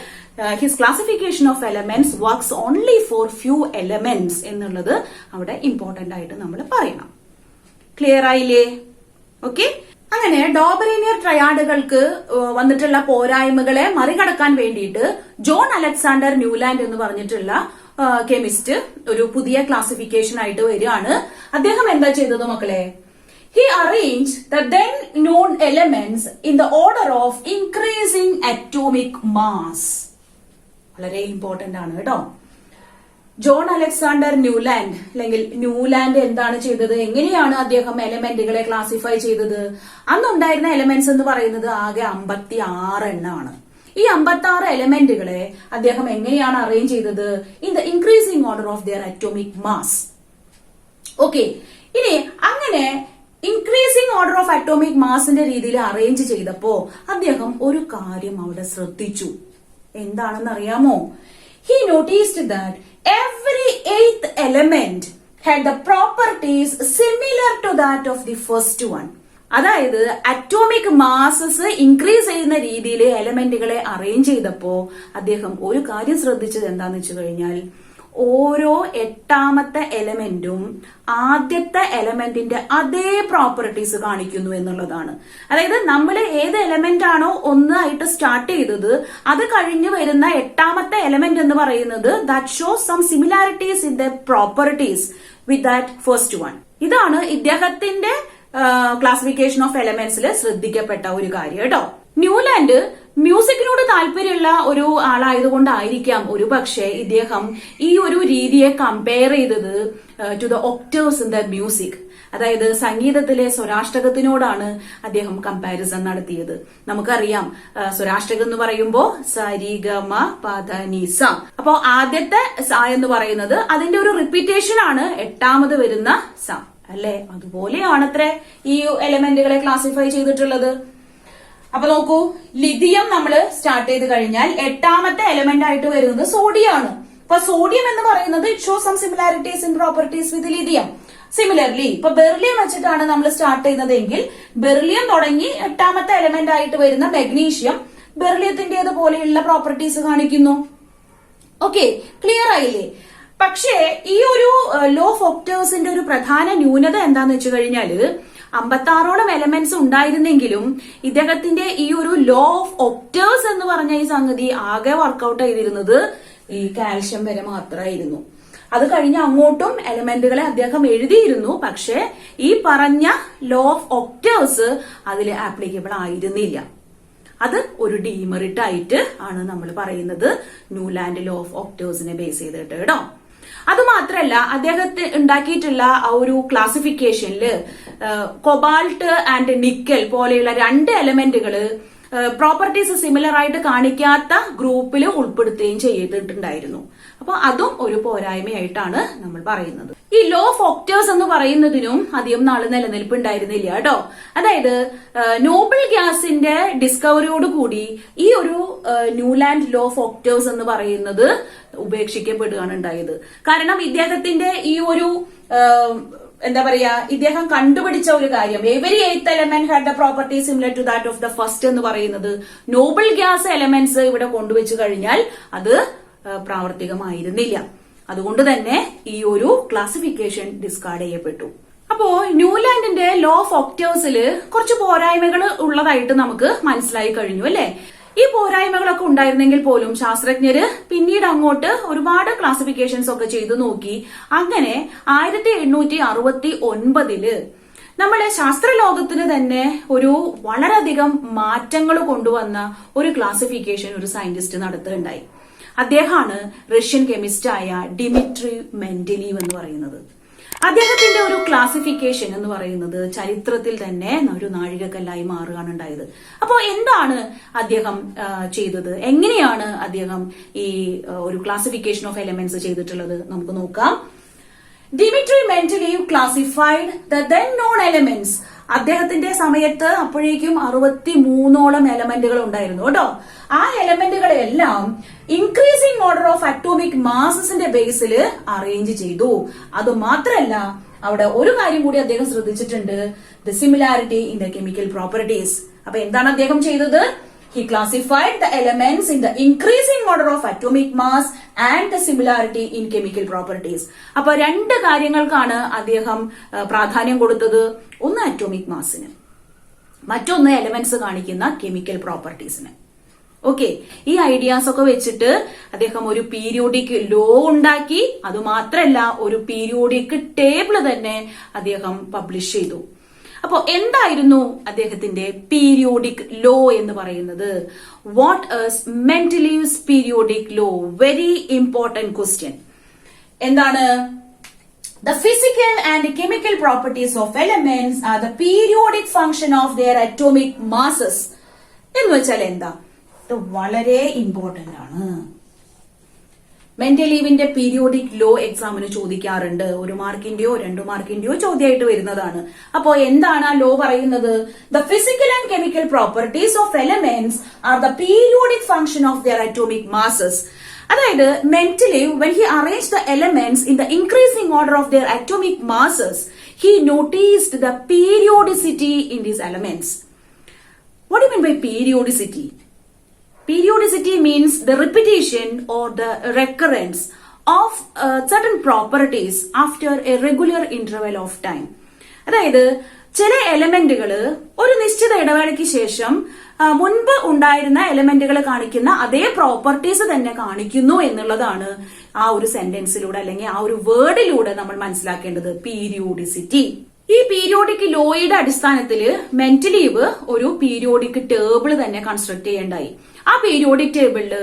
his classification of elements works only for few elements എന്നുള്ളത് അവിടെ ഇമ്പോർട്ടന്റ് ആയിട്ട് നമ്മൾ പറയണം. ക്ലിയർ ആയില്ലേ? ഓക്കെ, അങ്ങനെ ഡോബറേനിയർ ട്രയാഡുകൾക്ക് വന്നിട്ടുള്ള പോരായ്മകളെ മറികടക്കാൻ വേണ്ടിയിട്ട് ജോൺ അലക്സാണ്ടർ ന്യൂലാൻഡ് എന്ന് പറഞ്ഞിട്ടുള്ള കെമിസ്റ്റ് ഒരു പുതിയ ക്ലാസിഫിക്കേഷൻ ആയിട്ട് വരികയാണ്. അദ്ദേഹം എന്താ ചെയ്തത് മക്കളെ? He arranged the then known elements in the order of increasing atomic mass. വളരെ ഇമ്പോർട്ടന്റ് ആണ് കേട്ടോ. ജോൺ അലക്സാണ്ടർ ന്യൂലാൻഡ് അല്ലെങ്കിൽ ന്യൂലാൻഡ് എന്താണ് ചെയ്തത്? എങ്ങനെയാണ് അദ്ദേഹം എലമെന്റുകളെ ക്ലാസിഫൈ ചെയ്തത്? അന്നുണ്ടായിരുന്ന എലമെന്റ്സ് എന്ന് പറയുന്നത് ആകെ 56 എണ്ണമാണ്. ഈ 56 എലമെന്റുകളെ അദ്ദേഹം എങ്ങനെയാണ് അറേഞ്ച് ചെയ്തത്? In the increasing order of their atomic mass. Okay, ഇനി അങ്ങനെ ഇൻക്രീസിംഗ് ഓർഡർ ഓഫ് അറ്റോമിക് മാസിന്റെ രീതിയിൽ അറേഞ്ച് ചെയ്തപ്പോ അദ്ദേഹം ഒരു കാര്യം അവിടെ ശ്രദ്ധിച്ചു. എന്താണെന്ന് അറിയാമോ? He noticed that every 8th element had the properties similar to that of the first one. അതായത് അറ്റോമിക് മാസസ് ഇൻക്രീസ് ചെയ്യുന്ന രീതിയിൽ എലമെന്റുകളെ അറേഞ്ച് ചെയ്തപ്പോ അദ്ദേഹം ഒരു കാര്യം ശ്രദ്ധിച്ചത് എന്താന്ന് വെച്ച് കഴിഞ്ഞാൽ ഓരോ 8ാമത്തെ എലമെന്റും ആദ്യത്തെ എലമെന്റിന്റെ അതേ പ്രോപ്പർട്ടീസ് കാണിക്കുന്നു എന്നുള്ളതാണ്. അതായത് നമ്മൾ ഏത് എലമെന്റ് ആണോ 1 ആയിട്ട് സ്റ്റാർട്ട് ചെയ്തത് അത് കഴിഞ്ഞ് വരുന്ന 8ാമത്തെ എലമെന്റ് എന്ന് പറയുന്നത് that shows some similarities in the properties with that first one. ഇതാണ് ഇദ്ദേഹത്തിന്റെ ക്ലാസിഫിക്കേഷൻ ഓഫ് എലമെന്റ്സിൽ ശ്രദ്ധിക്കപ്പെട്ട ഒരു കാര്യം കേട്ടോ. ന്യൂലാൻഡ് മ്യൂസിക്കിനോട് താല്പര്യമുള്ള ഒരു ആളായതുകൊണ്ടായിരിക്കാം ഒരു പക്ഷേ ഇദ്ദേഹം ഈ ഒരു രീതിയെ കമ്പയർ ചെയ്തത് to the octaves in the music. അതായത് സംഗീതത്തിലെ സ്വരാഷ്ടകത്തിനോടാണ് അദ്ദേഹം കമ്പാരിസൺ നടത്തിയത്. നമുക്കറിയാം സ്വരാഷ്ടകം എന്ന് പറയുമ്പോൾ സരി ഗ മ പ ധ നി സ. അപ്പോ ആദ്യത്തെ സ എന്ന് പറയുന്നത് അതിന്റെ ഒരു റിപ്പീറ്റേഷൻ ആണ് 8ാമത് വരുന്ന സ അല്ലെ. അതുപോലെയാണത്രേ ഈ എലമെന്റുകളെ ക്ലാസിഫൈ ചെയ്തിട്ടുള്ളത്. അപ്പൊ നോക്കൂ, ലിഥിയം നമ്മൾ സ്റ്റാർട്ട് ചെയ്ത് കഴിഞ്ഞാൽ 8ാമത്തെ എലമെന്റ് ആയിട്ട് വരുന്നത് സോഡിയം ആണ്. അപ്പൊ സോഡിയം എന്ന് പറയുന്നത് it show some similarities in properties with lithium. Similarly ഇപ്പൊ ബെറിലിയം വെച്ചിട്ടാണ് നമ്മൾ സ്റ്റാർട്ട് ചെയ്യുന്നതെങ്കിൽ ബെറിലിയം തുടങ്ങി 8ാമത്തെ എലമെന്റ് ആയിട്ട് വരുന്ന മെഗ്നീഷ്യം ബെറിലിയത്തിന്റേത് പോലെയുള്ള പ്രോപ്പർട്ടീസ് കാണിക്കുന്നു. ഓക്കെ, ക്ലിയർ ആയില്ലേ? പക്ഷേ ഈ ഒരു ലോ ഓഫ് ഒക്ടേവ്സിന്റെ ഒരു പ്രധാന ന്യൂനത എന്താന്ന് വെച്ച് കഴിഞ്ഞാല് 56ഓളം എലമെന്റ്സ് ഉണ്ടായിരുന്നെങ്കിലും ഇദ്ദേഹത്തിന്റെ ഈ ഒരു ലോ ഓഫ് ഒക്ടേവ്സ് എന്ന് പറഞ്ഞ ഈ സംഗതി ആകെ വർക്ക്ഔട്ട് ചെയ്തിരുന്നത് ഈ കാൽഷ്യം വരെ മാത്രമായിരുന്നു. അത് കഴിഞ്ഞ് അങ്ങോട്ടും എലമെന്റുകളെ അദ്ദേഹം എഴുതിയിരുന്നു. പക്ഷെ ഈ പറഞ്ഞ ലോ ഓഫ് ഒക്ടേവ്സ് അതിൽ ആപ്ലിക്കബിൾ ആയിരുന്നില്ല. അത് ഒരു ഡീമെറിറ്റ് ആയിട്ട് ആണ് നമ്മൾ പറയുന്നത് ന്യൂലാൻഡ് ലോ ഓഫ് ഒക്ടേവ്സിനെ ബേസ് ചെയ്തിട്ട് കേട്ടോ. അതുമാത്രല്ല അദ്ദേഹത്തെ ഉണ്ടാക്കിയിട്ടുള്ള ആ ഒരു ക്ലാസിഫിക്കേഷനില് കൊബാൾട്ട് ആൻഡ് നിക്കൽ പോലെയുള്ള 2 എലമെന്റുകള് പ്രോപ്പർട്ടീസ് സിമിലർ ആയിട്ട് കാണിക്കാത്ത ഗ്രൂപ്പിൽ ഉൾപ്പെടുത്തുകയും ചെയ്തിട്ടുണ്ടായിരുന്നു. അപ്പൊ അതും ഒരു പോരായ്മയായിട്ടാണ് നമ്മൾ പറയുന്നത്. ഈ ലോ ഓഫ് ഒക്ടേഴ്സ് എന്ന് പറയുന്നതിനും അധികം നാള് നിലനിൽപ്പ് ഉണ്ടായിരുന്നില്ല കേട്ടോ. അതായത് നോബിൾ ഗ്യാസിന്റെ ഡിസ്കവറിയോട് കൂടി ഈ ഒരു ന്യൂലാൻഡ് ലോ ഓഫ് ഒക്ടേഴ്സ് എന്ന് പറയുന്നത് ഉപേക്ഷിക്കപ്പെടുകയാണ് ഉണ്ടായത്. കാരണം ഇദ്ദേഹത്തിന്റെ ഈ ഒരു എന്താ പറയാ, ഇദ്ദേഹം കണ്ടുപിടിച്ച ഒരു കാര്യം, every eighth element had the property similar to that of the first എന്ന് പറയുന്നത് നോബിൾ ഗ്യാസ് എലമെന്റ്സ് ഇവിടെ കൊണ്ടുവച്ചു കഴിഞ്ഞാൽ അത് പ്രാവർത്തികമായിരുന്നില്ല. അതുകൊണ്ട് തന്നെ ഈ ഒരു ക്ലാസിഫിക്കേഷൻ ഡിസ്കാർഡ് ചെയ്യപ്പെട്ടു. അപ്പോ ന്യൂലാൻഡിന്റെ ലോ ഓഫ് ഒക്ടേഴ്സിൽ കുറച്ച് പോരായ്മകൾ ഉള്ളതായിട്ട് നമുക്ക് മനസ്സിലായി കഴിഞ്ഞു അല്ലെ. ഈ പോരായ്മകളൊക്കെ ഉണ്ടായിരുന്നെങ്കിൽ പോലും ശാസ്ത്രജ്ഞര് പിന്നീട് അങ്ങോട്ട് ഒരുപാട് ക്ലാസിഫിക്കേഷൻസ് ഒക്കെ ചെയ്തു നോക്കി. അങ്ങനെ 1869 നമ്മളെ ശാസ്ത്രലോകത്തിന് തന്നെ ഒരു വളരെയധികം മാറ്റങ്ങൾ കൊണ്ടുവന്ന ഒരു ക്ലാസിഫിക്കേഷൻ ഒരു സയന്റിസ്റ്റ് നടത്തുകയുണ്ടായി. അദ്ദേഹമാണ് റഷ്യൻ കെമിസ്റ്റായ ഡിമിട്രി മെൻഡലീവ് എന്ന് പറയുന്നത്. അദ്ദേഹത്തിന്റെ ഒരു ക്ലാസിഫിക്കേഷൻ എന്ന് പറയുന്നത് ചരിത്രത്തിൽ തന്നെ ഒരു നാഴികക്കല്ലായി മാറുകയാണ് ഉണ്ടായത്. അപ്പോ എന്താണ് അദ്ദേഹം ചെയ്തത്, എങ്ങനെയാണ് അദ്ദേഹം ഈ ഒരു ക്ലാസിഫിക്കേഷൻ ഓഫ് എലമെന്റ്സ് ചെയ്തിട്ടുള്ളത് നമുക്ക് നോക്കാം. Dmitri Mendeleev classified the then known elements. അദ്ദേഹത്തിന്റെ സമയത്ത് അപ്പോഴേക്കും 63ഓളം എലമെന്റുകൾ ഉണ്ടായിരുന്നു കേട്ടോ. ആ എലമെന്റുകളെല്ലാം ഇൻക്രീസിംഗ് ഓർഡർ ഓഫ് അറ്റോമിക് മാസസിന്റെ ബേസിൽ അറേഞ്ച് ചെയ്തു. അത് മാത്രമല്ല, അവിടെ ഒരു കാര്യം കൂടി അദ്ദേഹം ശ്രദ്ധിച്ചിട്ടുണ്ട്, the similarity in the chemical properties. അപ്പൊ എന്താണ് അദ്ദേഹം ചെയ്തത്? He classified the elements in the increasing order of atomic mass and the similarity in chemical properties. അപ്പൊ രണ്ട് കാര്യങ്ങൾക്കാണ് അദ്ദേഹം പ്രാധാന്യം കൊടുത്തത്. ഒന്ന് അറ്റോമിക് മാസിന്, മറ്റൊന്ന് എലമെന്റ്സ് കാണിക്കുന്ന കെമിക്കൽ പ്രോപ്പർട്ടീസിന്. ഓക്കെ, ഈ ഐഡിയാസ് ഒക്കെ വെച്ചിട്ട് അദ്ദേഹം ഒരു പീരിയോഡിക് ലോ ഉണ്ടാക്കി. അതുമാത്രമല്ല, ഒരു പീരിയോഡിക് ടേബിൾ തന്നെ അദ്ദേഹം പബ്ലിഷ് ചെയ്തു. അപ്പോ എന്തായിരുന്നു അദ്ദേഹത്തിന്റെ പീരിയോഡിക് ലോ എന്ന് പറയുന്നത്? What is Mendeleev's periodic law? Very important question. എന്താണ്? The physical and chemical properties of elements are the periodic function of their atomic masses. എന്ന് വെച്ചാൽ എന്താ? ഇത് വളരെ ഇമ്പോർട്ടന്റ് ആണ്. മെൻഡലീവിന്റെ പീരിയോഡിക് ലോ എക്സാമിന് ചോദിക്കാറുണ്ട്. 1 മാർക്കിന്റെയോ 2 മാർക്കിന്റെയോ ചോദ്യമായിട്ട് വരുന്നതാണ്. അപ്പോ എന്താണ് ആ ലോ പറയുന്നത്? The physical and chemical properties of elements are the periodic function of their atomic masses. അതായത് Mendeleev when he arranged the elements in the increasing order of their atomic masses, he noticed the periodicity in these elements. What do you mean by periodicity? Periodicity means the repetition or the recurrence of certain properties after a regular interval of time. അതായത് ചില എലമെന്റുകൾ ഒരു നിശ്ചിത ഇടവേളയ്ക്ക് ശേഷം മുൻപ് ഉണ്ടായിരുന്ന എലമെന്റുകൾ കാണിക്കുന്ന അതേ പ്രോപ്പർട്ടീസ് തന്നെ കാണിക്കുന്നു എന്നുള്ളതാണ് ആ ഒരു സെന്റൻസിലൂടെ അല്ലെങ്കിൽ ആ ഒരു വേർഡിലൂടെ നമ്മൾ മനസ്സിലാക്കേണ്ടത്, പീരിയോഡിസിറ്റി. ഈ പീരിയോഡിക് ലോയുടെ അടിസ്ഥാനത്തില് മെൻഡലീവ് ഒരു പീരിയോഡിക് ടേബിൾ തന്നെ കൺസ്ട്രക്ട് ചെയ്യേണ്ടായി. ആ പീരിയോഡിക് ടേബിളില്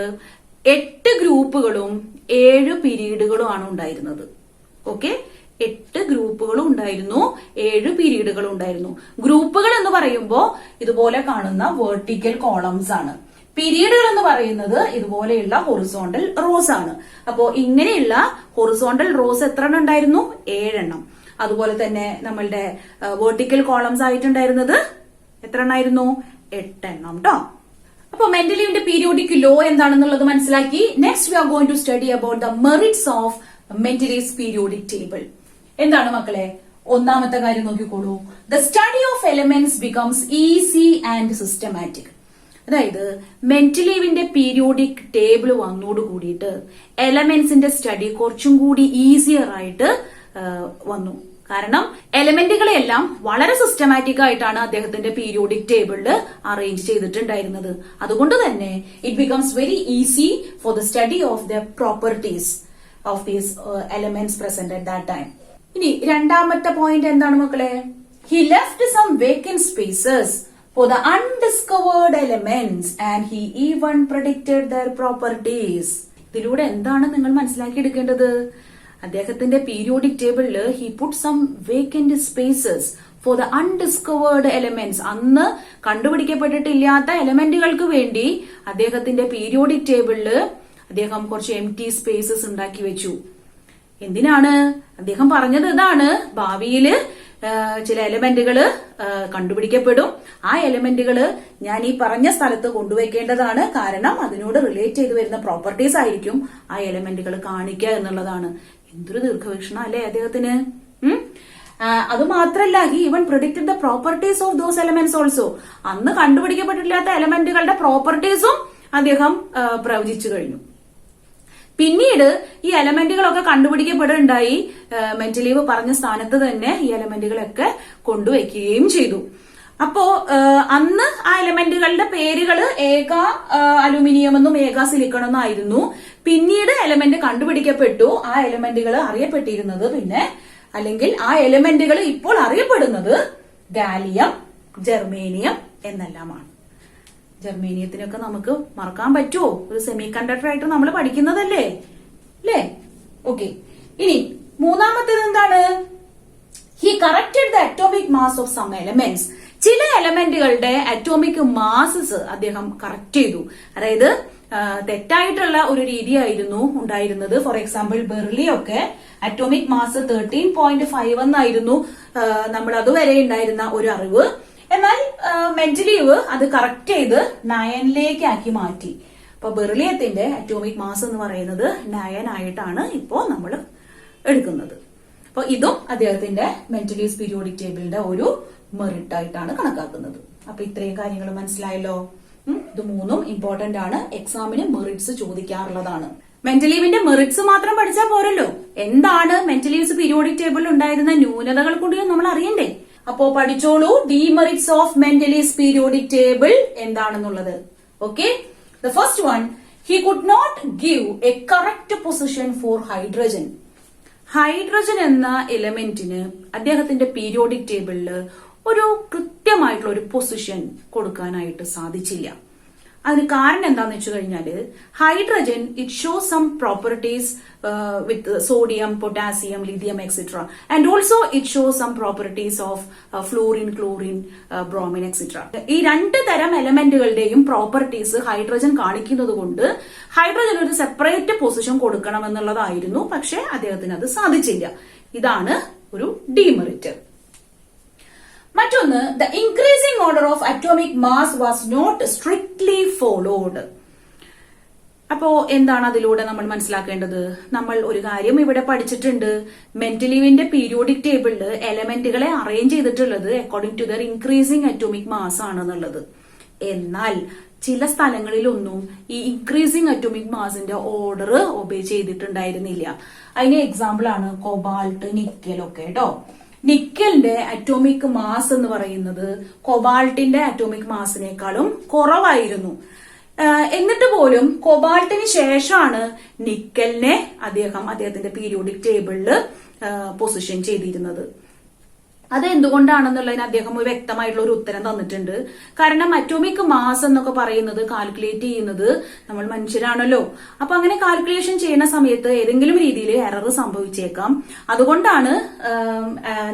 8 ഗ്രൂപ്പുകളും 7 പീരീഡുകളും ആണ് ഉണ്ടായിരുന്നത്. ഓക്കെ, 8 ഗ്രൂപ്പുകളും ഉണ്ടായിരുന്നു, 7 പീരീഡുകളും ഉണ്ടായിരുന്നു. ഗ്രൂപ്പുകൾ എന്ന് പറയുമ്പോൾ ഇതുപോലെ കാണുന്ന വെർട്ടിക്കൽ കോളംസ് ആണ്. പീരീഡുകൾ എന്ന് പറയുന്നത് ഇതുപോലെയുള്ള ഹൊറിസോണ്ടൽ റോസ് ആണ്. അപ്പോ ഇങ്ങനെയുള്ള ഹൊറിസോണ്ടൽ റോസ് എത്ര എണ്ണം ഉണ്ടായിരുന്നു? 7 എണ്ണം. അതുപോലെ തന്നെ നമ്മളുടെ വെർട്ടിക്കൽ കോളംസ് ആയിട്ടുണ്ടായിരുന്നത് എത്ര എണ്ണമായിരുന്നു? 8 എണ്ണം ട്ടോ. അപ്പൊ മെൻഡലീവിന്റെ പീരിയോഡിക് ലോ എന്താണെന്നുള്ളത് മനസ്സിലാക്കി. Next we are going to study about the merits of Mendeleev's periodic table. എന്താണ് മക്കളെ? ഒന്നാമത്തെ കാര്യം നോക്കിക്കോളൂ. The study of elements becomes easy and systematic. അതായത് മെൻഡലീവിന്റെ പീരിയോഡിക് ടേബിൾ വന്നോട് കൂടിയിട്ട് എലമെന്റ്സിന്റെ സ്റ്റഡി കുറച്ചും കൂടി ഈസിയർ ആയിട്ട് വന്നു. കാരണം എലമെന്റുകളെല്ലാം വളരെ സിസ്റ്റമാറ്റിക് ആയിട്ടാണ് അദ്ദേഹത്തിന്റെ പീരിയോഡിക് ടേബിളിൽ അറേഞ്ച് ചെയ്തിട്ടുണ്ടായിരുന്നത്. അതുകൊണ്ട് തന്നെ it becomes very easy for the study of the properties of these elements present at that time. ഇനി രണ്ടാമത്തെ പോയിന്റ് എന്താണ് മക്കളെ? He left some vacant spaces for the undiscovered elements and he even predicted their properties. ഇതിലൂടെ എന്താണ് നിങ്ങൾ മനസ്സിലാക്കിയെടുക്കേണ്ടത്? അദ്ദേഹത്തിന്റെ periodic ടേബിളില് he put some vacant spaces for the undiscovered elements, അന്ന് കണ്ടുപിടിക്കപ്പെട്ടിട്ടില്ലാത്ത എലമെന്റുകൾക്ക് വേണ്ടി അദ്ദേഹത്തിന്റെ പീരിയോഡിക് ടേബിളില് അദ്ദേഹം കുറച്ച് എംപ്റ്റി സ്പേസസ് ഉണ്ടാക്കി വെച്ചു. എന്തിനാണ്? അദ്ദേഹം പറഞ്ഞത് ഇതാണ്, ഭാവിയില് ചില എലമെന്റുകള് കണ്ടുപിടിക്കപ്പെടും. ആ എലമെന്റുകള് ഞാൻ ഈ പറഞ്ഞ സ്ഥലത്ത് കൊണ്ടുവയ്ക്കേണ്ടതാണ്. കാരണം അതിനോട് റിലേറ്റ് ചെയ്ത് വരുന്ന പ്രോപ്പർട്ടീസ് ആയിരിക്കും ആ എലമെന്റുകൾ കാണിക്കുക എന്നുള്ളതാണ്. എന്തൊരു ദീർഘവീക്ഷണം അല്ലെ അദ്ദേഹത്തിന്. അത് മാത്രല്ല, he even predicted the properties of those elements also. അന്ന് കണ്ടുപിടിക്കപ്പെട്ടിട്ടില്ലാത്ത എലമെന്റുകളുടെ പ്രോപ്പർട്ടീസും അദ്ദേഹം പ്രവചിച്ചു കഴിഞ്ഞു. പിന്നീട് ഈ എലമെന്റുകളൊക്കെ കണ്ടുപിടിക്കപ്പെടുണ്ടായി. മെന്റലീവ് പറഞ്ഞ സ്ഥാനത്ത് തന്നെ ഈ എലമെന്റുകളൊക്കെ കൊണ്ടുവയ്ക്കുകയും ചെയ്തു. അപ്പോ അന്ന് ആ എലമെന്റുകളുടെ പേരുകള് ഏക അലുമിനിയം എന്നും ഏക സിലിക്കൺ എന്നും ആയിരുന്നു. പിന്നീട് എലമെന്റ് കണ്ടുപിടിക്കപ്പെട്ടു. ആ എലമെന്റുകൾ അറിയപ്പെട്ടിരുന്നത് പിന്നെ, അല്ലെങ്കിൽ ആ എലമെന്റുകൾ ഇപ്പോൾ അറിയപ്പെടുന്നത് ഗാലിയം, ജർമേനിയം എന്നെല്ലാമാണ്. ജർമേനിയത്തിനൊക്കെ നമുക്ക് മറക്കാൻ പറ്റുമോ? ഒരു സെമി കണ്ടക്ടർ ആയിട്ട് നമ്മൾ പഠിക്കുന്നതല്ലേ അല്ലേ? ഓക്കെ. ഇനി മൂന്നാമത്തേത് എന്താണ്? He corrected the atomic mass of some elements. ചില എലമെന്റുകളുടെ അറ്റോമിക് മാസസ് അദ്ദേഹം കറക്റ്റ് ചെയ്തു. അതായത് തെറ്റായിട്ടുള്ള ഒരു രീതിയായിരുന്നു ഉണ്ടായിരുന്നത്. ഫോർ എക്സാമ്പിൾ ബെർലി ഒക്കെ അറ്റോമിക് മാസ് 13.5 എന്നായിരുന്നു നമ്മൾ അതുവരെ ഉണ്ടായിരുന്ന ഒരു അറിവ്. എന്നാൽ മെന്റലീവ് അത് കറക്റ്റ് ചെയ്ത് 9 ആക്കി മാറ്റി. അപ്പൊ ബെർലിയത്തിന്റെ അറ്റോമിക് മാസ് എന്ന് പറയുന്നത് 9 ആയിട്ടാണ് ഇപ്പോ നമ്മൾ എടുക്കുന്നത്. അപ്പൊ ഇതും അദ്ദേഹത്തിന്റെ മെന്റലീവ്സ് പീരിയോഡിക് ടേബിളിന്റെ ഒരു മെറിറ്റ് ആയിട്ടാണ് കണക്കാക്കുന്നത്. അപ്പൊ ഇത്രയും കാര്യങ്ങൾ മനസ്സിലായല്ലോ. ഇത് മൂന്നും ഇമ്പോർട്ടന്റ് ആണ്. എക്സാമിന് മെറിറ്റ്സ് ചോദിക്കാറുള്ളതാണ്. മെന്റലീവിന്റെ മെറിറ്റ്സ് മാത്രം പഠിച്ചാൽ പോരല്ലോ, എന്താണ് മെന്റലീവ്സ് പീരിയോഡിക് ടേബിളിൽ ഉണ്ടായിരുന്ന ന്യൂനതകൾ കൂടിയും നമ്മൾ അറിയണ്ടേ. അപ്പോ പഠിച്ചോളൂ demerits of Mendeleev's periodic table എന്താണെന്നുള്ളത്. Okay. The first one, he could not give a correct position for hydrogen. Hydrogen എന്ന എലമെന്റിന് അദ്ദേഹത്തിന്റെ പീരിയോഡിക് ടേബിളില് ഒരു കൃത്യമായിട്ടുള്ള ഒരു പൊസിഷൻ കൊടുക്കാനായിട്ട് സാധിച്ചില്ല. അതിന് കാരണം എന്താന്ന് വെച്ച് കഴിഞ്ഞാല് hydrogen it show some properties with sodium, potassium, lithium etcetera, and also it show some properties of fluorine, chlorine, bromine etcetera. ഈ രണ്ട് തരം എലമെന്റുകളുടെയും പ്രോപ്പർട്ടീസ് ഹൈഡ്രജൻ കാണിക്കുന്നത് കൊണ്ട് ഹൈഡ്രജൻ ഒരു സെപ്പറേറ്റ് പൊസിഷൻ കൊടുക്കണം എന്നുള്ളതായിരുന്നു. പക്ഷെ അദ്ദേഹത്തിന് അത് സാധിച്ചില്ല. ഇതാണ് ഒരു ഡീമെറിറ്റ്. മറ്റൊന്ന്, the increasing order of atomic mass was not strictly followed. അപ്പോ എന്താണ് അതിലൂടെ നമ്മൾ മനസ്സിലാക്കേണ്ടത്? നമ്മൾ ഒരു കാര്യം ഇവിടെ പഠിച്ചിട്ടുണ്ട്. മെന്റലീവിന്റെ പീരിയോഡിക് ടേബിളില് എലമെന്റുകളെ അറേഞ്ച് ചെയ്തിട്ടുള്ളത് according to their increasing atomic mass ആണെന്നുള്ളത്. എന്നാൽ ചില സ്ഥലങ്ങളിലൊന്നും ഈ ഇൻക്രീസിംഗ് അറ്റോമിക് മാസിന്റെ ഓർഡർ ഒബേ ചെയ്തിട്ടുണ്ടായിരുന്നില്ല. അതിന് എക്സാമ്പിൾ ആണ് കൊബാൾട്ട്, നിക്കൽ ഒക്കെ കേട്ടോ. നിക്കലിന്റെ അറ്റോമിക് മാസ് എന്ന് പറയുന്നത് കൊബാൾട്ടിന്റെ അറ്റോമിക് മാസിനേക്കാളും കുറവായിരുന്നു. എന്നിട്ട് പോലും കൊബാൾട്ടിന് ശേഷമാണ് നിക്കലിനെ അദ്ദേഹത്തിന്റെ പീരിയോഡിക് ടേബിളില് പൊസിഷൻ ചെയ്തിരുന്നത്. അത് എന്തുകൊണ്ടാണെന്നുള്ളതിന് അദ്ദേഹം ഒരു വ്യക്തമായിട്ടുള്ള ഒരു ഉത്തരം തന്നിട്ടുണ്ട്. കാരണം അറ്റോമിക് മാസ് എന്നൊക്കെ പറയുന്നത് കാൽക്കുലേറ്റ് ചെയ്യുന്നത് നമ്മൾ മനുഷ്യരാണല്ലോ. അപ്പൊ അങ്ങനെ കാൽക്കുലേഷൻ ചെയ്യുന്ന സമയത്ത് ഏതെങ്കിലും രീതിയിൽ എറർ സംഭവിച്ചേക്കാം. അതുകൊണ്ടാണ്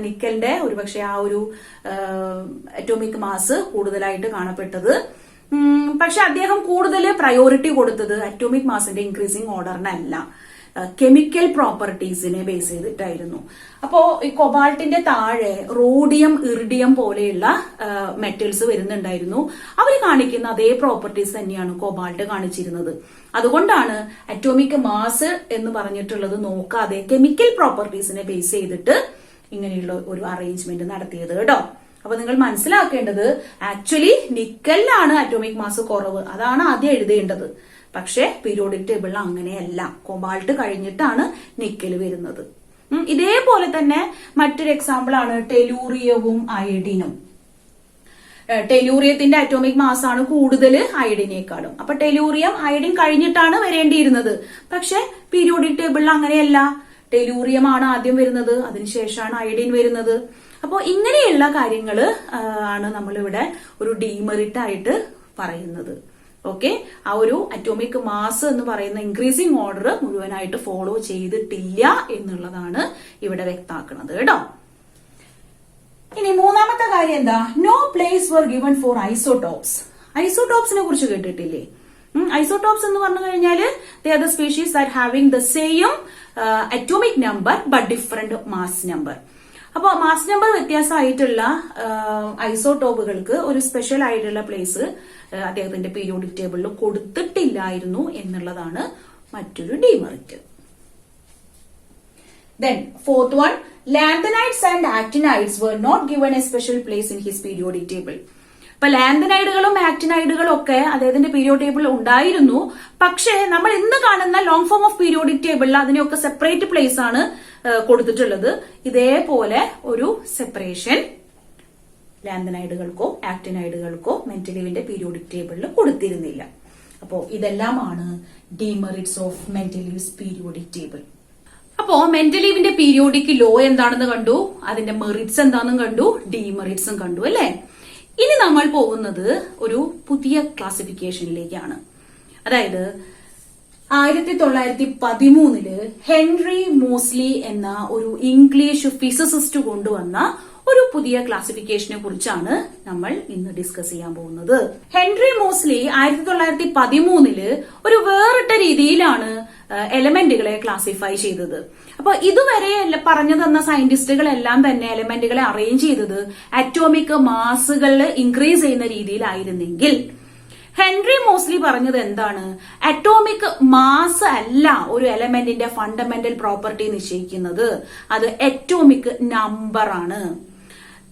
നിക്കലിന്റെ ഒരുപക്ഷെ ആ ഒരു അറ്റോമിക് മാസ് കൂടുതലായിട്ട് കാണപ്പെട്ടത്. പക്ഷെ അദ്ദേഹം കൂടുതൽ പ്രയോറിറ്റി കൊടുത്തത് അറ്റോമിക് മാസിന്റെ ഇൻക്രീസിംഗ് ഓർഡറിനല്ല, കെമിക്കൽ പ്രോപ്പർട്ടീസിനെ ബേസ് ചെയ്തിട്ടായിരുന്നു. അപ്പോ ഈ കൊബാൾട്ടിന്റെ താഴെ റോഡിയം, ഇറിഡിയം പോലെയുള്ള മെറ്റൽസ് വരുന്നുണ്ടായിരുന്നു. അവർ കാണിക്കുന്ന അതേ പ്രോപ്പർട്ടീസ് തന്നെയാണ് കൊബാൾട്ട് കാണിച്ചിരുന്നത്. അതുകൊണ്ടാണ് അറ്റോമിക് മാസ് എന്ന് പറഞ്ഞിട്ടുള്ളത് നോക്കാതെ കെമിക്കൽ പ്രോപ്പർട്ടീസിനെ ബേസ് ചെയ്തിട്ട് ഇങ്ങനെയുള്ള ഒരു അറേഞ്ച്മെന്റ് നടത്തിയത് കേട്ടോ. അപ്പൊ നിങ്ങൾ മനസ്സിലാക്കേണ്ടത് ആക്ച്വലി നിക്കലിലാണ് അറ്റോമിക് മാസ് കുറവ്, അതാണ് ആദ്യം എഴുതേണ്ടത്. പക്ഷെ പീരിയോഡിക് ടേബിളിൽ അങ്ങനെയല്ല, കൊബാൾട്ട് കഴിഞ്ഞിട്ടാണ് നിക്കൽ വരുന്നത്. ഇതേപോലെ തന്നെ മറ്റൊരു എക്സാമ്പിൾ ആണ് ടെലൂറിയവും അയഡിനും. ടെലൂറിയത്തിന്റെ അറ്റോമിക് മാസ് ആണ് കൂടുതൽ അയഡിനേക്കാളും. അപ്പൊ ടെലൂറിയം അയഡിൻ കഴിഞ്ഞിട്ടാണ് വരേണ്ടിയിരുന്നത്. പക്ഷെ പീരിയോഡിക് ടേബിളിൽ അങ്ങനെയല്ല, ടെലൂറിയം ആണ് ആദ്യം വരുന്നത്, അതിനുശേഷമാണ് അയഡിൻ വരുന്നത്. അപ്പോൾ ഇങ്ങനെയുള്ള കാര്യങ്ങൾ ആണ് നമ്മളിവിടെ ഒരു ഡീമെറിറ്റ് ആയിട്ട് പറയുന്നത്. ഓക്കെ, ആ ഒരു അറ്റോമിക് മാസ് എന്ന് പറയുന്ന ഇൻക്രീസിംഗ് ഓർഡർ മുഴുവനായിട്ട് ഫോളോ ചെയ്തിട്ടില്ല എന്നുള്ളതാണ് ഇവിടെ വ്യക്തമാക്കുന്നത് കേട്ടോ. ഇനി മൂന്നാമത്തെ കാര്യം എന്താ? No place were given for isotopes. ഐസോടോപ്സിനെ കുറിച്ച് കേട്ടിട്ടില്ലേ? ഐസോടോപ്സ് എന്ന് പറഞ്ഞു കഴിഞ്ഞാൽ they are the species that having the same atomic number but different mass number. അപ്പോൾ മാസ് നമ്പർ വ്യത്യാസമായിട്ടുള്ള ഐസോടോപ്പുകൾക്ക് ഒരു സ്പെഷ്യൽ ആയിട്ടുള്ള പ്ലേസ് അദ്ദേഹത്തിന്റെ പീരിയോഡിക് ടേബിളിൽ കൊടുത്തിട്ടില്ലായിരുന്നു എന്നുള്ളതാണ് മറ്റൊരു demerit. Then fourth one, lanthanides and actinides were not given a special place in his periodic table. ഇപ്പൊ ലാന്തനൈഡുകളും ആക്ടിനൈഡുകളും ഒക്കെ അദ്ദേഹത്തിന്റെ പീരിയോഡിക് ടേബിളിൽ ഉണ്ടായിരുന്നു. പക്ഷേ നമ്മൾ ഇന്ന് കാണുന്ന ലോങ് ഫോം ഓഫ് പീരിയോഡിക് ടേബിളിൽ അതിനെയൊക്കെ സെപ്പറേറ്റ് പ്ലേസ് ആണ് കൊടുത്തിട്ടുള്ളത്. ഇതേപോലെ ഒരു സെപ്പറേഷൻ ലാന്തനൈഡുകൾക്കോ ആക്ടിനൈഡുകൾക്കോ മെന്റലീവിന്റെ പീരിയോഡിക് ടേബിളിൽ കൊടുത്തിരുന്നില്ല. അപ്പോ ഇതെല്ലാമാണ് demerits of Mendeleev's periodic table. അപ്പോ മെന്റലീവിന്റെ പീരിയോഡിക് ലോ എന്താണെന്ന് കണ്ടു, അതിന്റെ മെറിറ്റ്സ് എന്താണെന്നും കണ്ടു, ഡിമെറിറ്റ്സും കണ്ടു അല്ലെ. ഇനി നമ്മൾ പോകുന്നത് ഒരു പുതിയ ക്ലാസിഫിക്കേഷനിലേക്കാണ്. അതായത് 1913 ഹെൻറി മോസ്ലി എന്ന ഒരു ഇംഗ്ലീഷ് ഫിസിസിസ്റ്റ് കൊണ്ടുവന്ന ഒരു പുതിയ ക്ലാസിഫിക്കേഷനെ കുറിച്ചാണ് നമ്മൾ ഇന്ന് ഡിസ്കസ് ചെയ്യാൻ പോകുന്നത്. ഹെൻറി മോസ്ലി 1913 ഒരു വേറിട്ട രീതിയിലാണ് എലമെന്റുകളെ ക്ലാസിഫൈ ചെയ്തത്. അപ്പൊ ഇതുവരെ പറഞ്ഞു തന്ന സയന്റിസ്റ്റുകളെല്ലാം തന്നെ എലമെന്റുകളെ അറേഞ്ച് ചെയ്തത് അറ്റോമിക് മാസുകൾ ഇൻക്രീസ് ചെയ്യുന്ന രീതിയിലായിരുന്നെങ്കിൽ ഹെൻറി മോസ്ലി പറഞ്ഞത് എന്താണ്? അറ്റോമിക് മാസ് അല്ല ഒരു എലമെന്റിന്റെ ഫണ്ടമെന്റൽ പ്രോപ്പർട്ടി നിശ്ചയിക്കുന്നത്, അത് അറ്റോമിക് നമ്പർ ആണ്.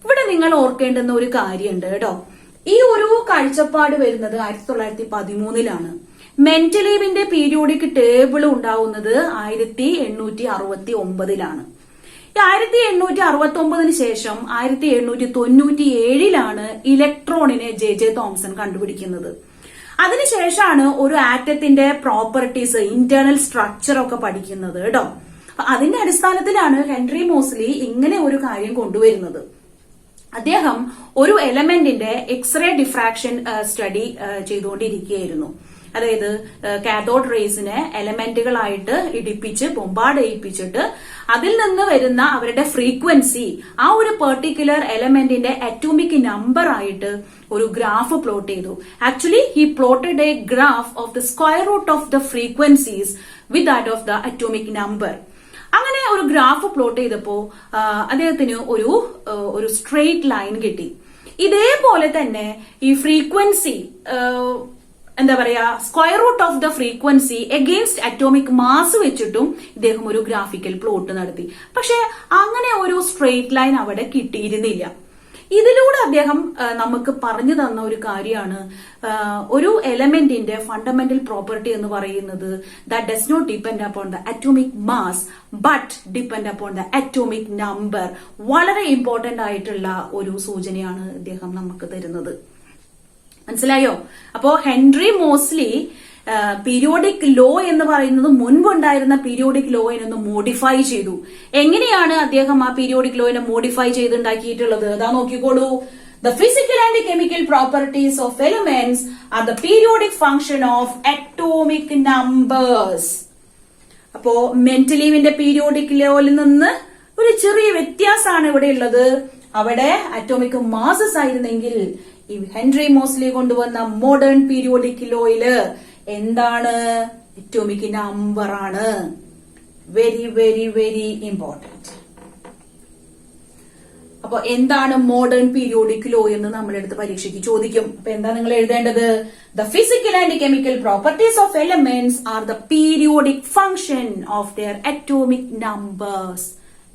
ഇവിടെ നിങ്ങൾ ഓർക്കേണ്ടുന്ന ഒരു കാര്യമുണ്ട് കേട്ടോ. ഈ ഒരു കാഴ്ചപ്പാട് വരുന്നത് 1913 മെന്റലീവിന്റെ പീരിയോഡിക് ടേബിൾ ഉണ്ടാവുന്നത് 1869 1869 ശേഷം 1897 ഇലക്ട്രോണിനെ ജെ തോംസൺ കണ്ടുപിടിക്കുന്നത്. അതിനുശേഷമാണ് ഒരു ആറ്റത്തിന്റെ പ്രോപ്പർട്ടീസ്, ഇന്റേണൽ സ്ട്രക്ചർ ഒക്കെ പഠിക്കുന്നത് കേട്ടോ. അതിന്റെ അടിസ്ഥാനത്തിലാണ് ഹെൻറി മോസ്ലി ഇങ്ങനെ ഒരു കാര്യം കൊണ്ടുവരുന്നത്. അദ്ദേഹം ഒരു എലമെന്റിന്റെ എക്സ്റേ ഡിഫ്രാക്ഷൻ സ്റ്റഡി ചെയ്തുകൊണ്ടിരിക്കുകയായിരുന്നു. അതായത് കാഥോഡ് റേസിനെ എലമെന്റുകളായിട്ട് ഇടിപ്പിച്ച് ബൊമ്പാർഡ് ചെയ്യിപ്പിച്ചിട്ട് അതിൽ നിന്ന് വരുന്ന അവരുടെ ഫ്രീക്വൻസി ആ ഒരു പെർട്ടിക്കുലർ എലമെന്റിന്റെ അറ്റോമിക് നമ്പർ ആയിട്ട് ഒരു ഗ്രാഫ് പ്ലോട്ട് ചെയ്തു. Actually he plotted a graph of the square root of the frequencies with that of the atomic number. അങ്ങനെ ഒരു ഗ്രാഫ് പ്ലോട്ട് ചെയ്തപ്പോ അദ്ദേഹത്തിന് ഒരു സ്ട്രെയിറ്റ് ലൈൻ കിട്ടി. ഇതേപോലെ തന്നെ ഈ ഫ്രീക്വൻസി എന്താ പറയാ, square root of the frequency against atomic mass വെച്ചിട്ടും ഇദ്ദേഹം ഒരു ഗ്രാഫിക്കൽ പ്ലോട്ട് നടത്തി. പക്ഷെ അങ്ങനെ ഒരു സ്ട്രെയിറ്റ് ലൈൻ അവിടെ കിട്ടിയിരുന്നില്ല. ഇതിലൂടെ അദ്ദേഹം നമുക്ക് പറഞ്ഞു തന്ന ഒരു കാര്യമാണ്, ഒരു എലമെന്റിന്റെ ഫണ്ടമെന്റൽ പ്രോപ്പർട്ടി എന്ന് പറയുന്നത് that does not depend upon the atomic mass but depend upon the atomic number. വളരെ ഇമ്പോർട്ടന്റ് ആയിട്ടുള്ള ഒരു സൂചനയാണ് ഇദ്ദേഹം നമുക്ക് തരുന്നത്. മനസ്സിലായോ? അപ്പോ ഹെൻറി മോസ്ലി പീരിയോഡിക് ലോ എന്ന് പറയുന്നത് മുൻപുണ്ടായിരുന്ന പീരിയോഡിക് ലോയിനൊന്ന് മോഡിഫൈ ചെയ്തു. എങ്ങനെയാണ് അദ്ദേഹം ആ പീരിയോഡിക് ലോയിനെ മോഡിഫൈ ചെയ്തുണ്ടാക്കിയിട്ടുള്ളത്? അതാ നോക്കിക്കോളൂ. The physical and chemical properties of elements are the periodic function of atomic numbers. അപ്പോ മെന്റലീവിന്റെ പീരിയോഡിക് ലോയിൽ നിന്ന് ഒരു ചെറിയ വ്യത്യാസമാണ് ഇവിടെ ഉള്ളത്. അവിടെ അറ്റോമിക് മാസസ് ആയിരുന്നെങ്കിൽ ഈ ഹെൻറി മോസ്ലി കൊണ്ടുവന്ന മോഡേൺ പീരിയോഡിക് ലോയില് എന്താണ്? അറ്റോമിക് നമ്പർ ആണ്. Very very very important. അപ്പൊ എന്താണ് മോഡേൺ പീരിയോഡിക് ലോ എന്ന് നമ്മുടെ അടുത്ത് പരീക്ഷയ്ക്ക് ചോദിക്കും. അപ്പൊ എന്താ നിങ്ങൾ എഴുതേണ്ടത്? The physical and chemical properties of elements are the periodic function of their atomic numbers.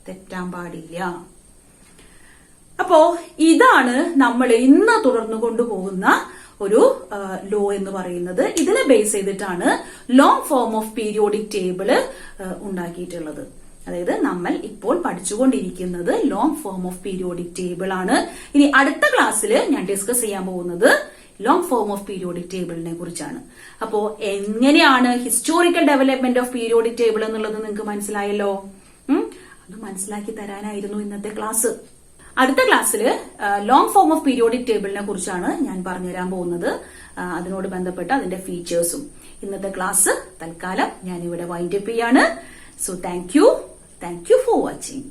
തെറ്റാൻ പാടില്ല. അപ്പോ ഇതാണ് നമ്മൾ ഇന്ന് തുടർന്നു കൊണ്ടുപോകുന്ന ഒരു ലോ എന്ന് പറയുന്നത്. ഇതിനെ ബേസ് ചെയ്തിട്ടാണ് long form of periodic table ഉണ്ടാക്കിയിട്ടുള്ളത്. അതായത് നമ്മൾ ഇപ്പോൾ പഠിച്ചുകൊണ്ടിരിക്കുന്നത് long form of periodic table ആണ്. ഇനി അടുത്ത ക്ലാസ്സിൽ ഞാൻ ഡിസ്കസ് ചെയ്യാൻ പോകുന്നത് ലോങ് ഫോം ഓഫ് പീരിയോഡിക് ടേബിളിനെ കുറിച്ചാണ്. അപ്പോ എങ്ങനെയാണ് historical development of periodic table എന്നുള്ളത് നിങ്ങൾക്ക് മനസ്സിലായല്ലോ. അത് മനസ്സിലാക്കി തരാനായിരുന്നു ഇന്നത്തെ ക്ലാസ്. അടുത്ത ക്ലാസ്സിൽ ലോങ് ഫോം ഓഫ് പീരിയോഡിക് ടേബിളിനെ കുറിച്ചാണ് ഞാൻ പറഞ്ഞുതരാൻ പോകുന്നത്. അതിനോട് ബന്ധപ്പെട്ട അതിന്റെ ഫീച്ചേഴ്സും. ഇന്നത്തെ ക്ലാസ് തൽക്കാലം ഞാൻ ഇവിടെ വൈൻഡ് അപ്പ് ചെയ്യാണ്. So thank you for watching.